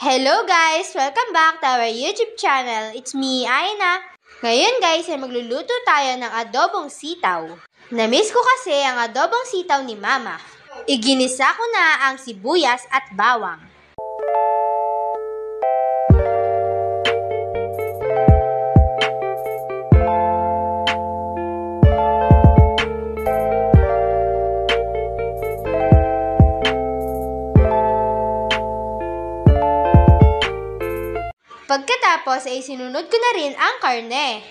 Hello guys! Welcome back to our YouTube channel. It's me, Aina. Ngayon guys ay magluluto tayo ng adobong sitaw. Namiss ko kasi ang adobong sitaw ni Mama. Iginisa ko na ang sibuyas at bawang. Pagkatapos ay sinunod ko na rin ang karne.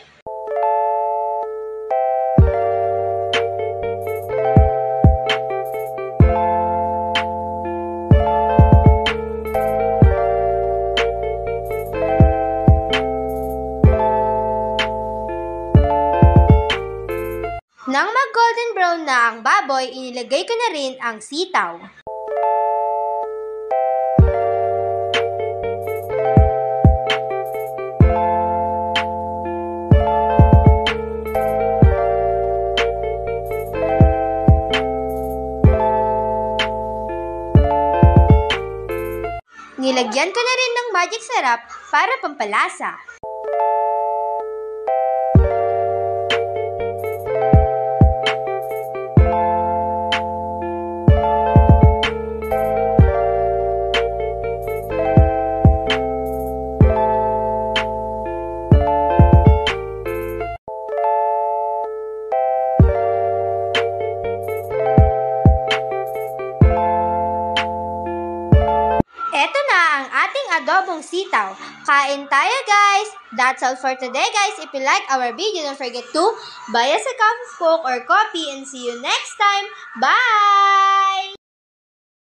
Nang mag-golden brown na ang baboy, inilagay ko na rin ang sitaw. Nilagyan ko na rin ng magic sarap para pampalasa. Eto na ang ating adobong sitaw. Kain tayo guys! That's all for today guys. If you like our video, don't forget to buy us a cup of Coke or coffee and see you next time. Bye!